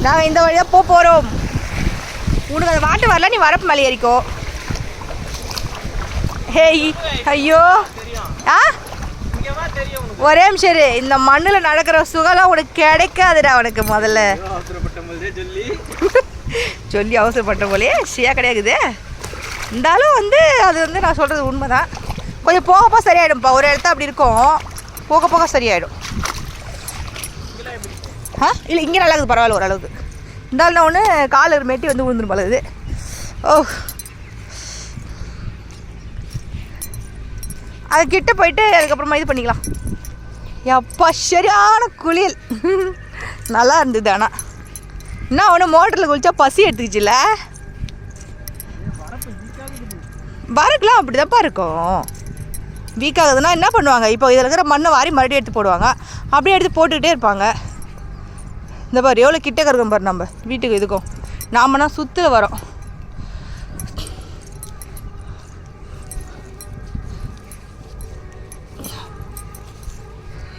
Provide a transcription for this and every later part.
நாங்கள் இந்த வழியாக போகிறோம். உனக்கு அந்த வாட்டு வரல, நீ வரப்பு மேலே ஏறிக்கோ. ஹேய் ஐயோ ஆ ஒரே நிமிஷம். இந்த மண்ணில் நடக்கிற சுகலாம் உனக்கு கிடைக்காதுடா. உனக்கு முதல்ல சொல்லி அவசரப்பட்ட போலே ஷியா கிடையாதுது. இருந்தாலும் வந்து அது வந்து நான் சொல்கிறது உண்மை தான். கொஞ்சம் போக போக சரியாயிடும்ப்பா. ஒரு இடத்த அப்படி இருக்கும், போக போக சரியாயிடும். ஆ இல்லை இங்கே நல்லா இருக்குது, பரவாயில்ல ஓரளவுக்கு. இருந்தாலும் நான் ஒன்று கால் ஒரு மெட்டி வந்து விழுந்துரும் பழகுது. ஓ அது கிட்ட போயிட்டு அதுக்கப்புறமா இது பண்ணிக்கலாம். எப்பா சரியான குளியல் நல்லா இருந்தது. ஆனால் என்ன ஒன்று மோட்டரில் குளிச்சா பசி எடுத்துக்கிச்சுல்ல. வரக்குலாம் அப்படி தான்ப்பா இருக்கும். வீக் ஆகுதுன்னா என்ன பண்ணுவாங்க, இப்போ இதில் இருக்கிற மண்ணை வாரி மறுபடியும் எடுத்து போடுவாங்க. அப்படியே எடுத்து போட்டுக்கிட்டே இருப்பாங்க. இந்த பாரு எவ்வளோ கிட்டக்க இருக்கும் பாரு நம்ம வீட்டுக்கு இதுக்கும். நாமனா சுற்று வரோம்.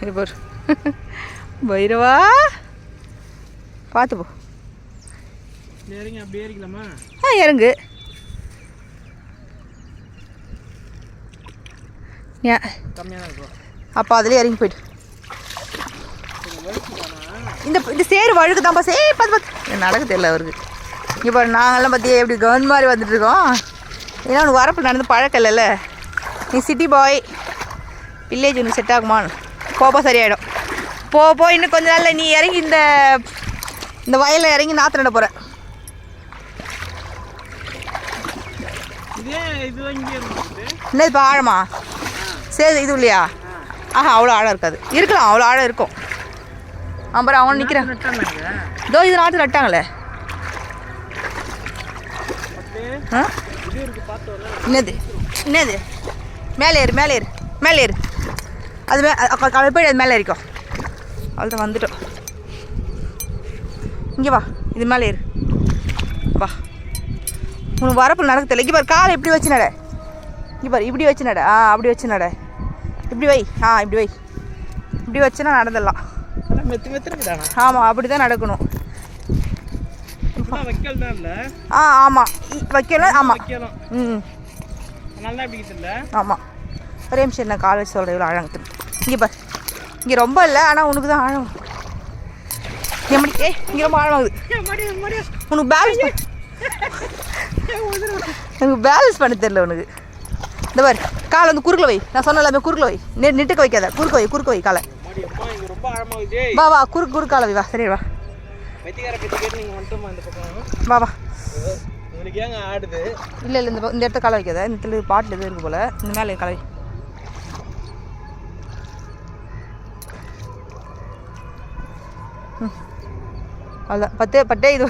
இது பாரு பைரவா பார்த்து போ. அப்படியே இருக்கலாமா? ஆ இறங்கு. அப்போ அதுலேயே இறங்கி போயிட்டு இந்த சேரு வழுக்கு தான்ப்பா. பார்த்து பார்த்து நடக்க தெரியல அவருக்கு. இப்போ நாங்கள்லாம் பார்த்தியே எப்படி கவர்ன் மாதிரி வந்துட்டுருக்கோம். ஏன்னா உனக்கு வரப்பு நடந்து பழக்கம் இல்லைல்ல. நீ சிட்டி பாய், வில்லேஜ் உனக்கு செட் ஆகுமான்னு போப்போ சரியாயிடும். போ இன்னும் கொஞ்ச நாளில் நீ இறங்கி இந்த வயலில் இறங்கி நாற்று நட போகிற. என்ன இப்போ ஆழமா? சரி இது இல்லையா? ஆஹா அவ்வளோ ஆழம் இருக்காது. இருக்கலாம், அவ்வளோ ஆழம் இருக்கும். அப்புறம் அவன் நிற்கிறேன். இதோ இது நாற்று நட்டாங்களே. ஆ என்னது மேலே ஏறு. அது போய் அது மேலே ஏறிக்கோ. அவ்வளோதான் வந்துட்டோம். இங்கே வா, இது மேலே ஏறு வா. உனக்கு வரப்பு நடக்க தெரியல. இங்கே பாரு காலை இப்படி வச்சு நட. இங்கே பாரு இப்படி வச்சு நட. அப்படி வச்சு நட. இப்படி வை. இப்படி வச்சுன்னா நடந்துடலாம். ஆமாம் அப்படி தான் நடக்கணும். ஆமாம் வைக்கல. ஆமாம் ஆமாம் ஒரே நிமிஷம் என்ன கால் வச்சு சொல்கிறேன். இவ்வளோ ஆழம் இங்கே பாரு. இங்கே ரொம்ப இல்லை, ஆனால் உனக்கு தான் ஆழம். இங்கே ரொம்ப ஆழமாகுது. உனக்கு பேலன்ஸ் பண்ண தெரியல உனக்கு. இந்த பாரு காலை வந்து குறுக்கில் வை. நான் சொன்ன எல்லாமே குறுக்கில் வை. நெட்டுக்க வைக்காத, குறுக்க வை காலை. வா குறுக்கு காலை வை. வா சரி வா. வா இல்லை இந்த இடத்த காலை வைக்காத. இந்த இடத்துல பாட்டில் எதுவும் இருக்கு போல். இந்த மேலே காலை வை. அவ்வளோதான் பட்டே இது.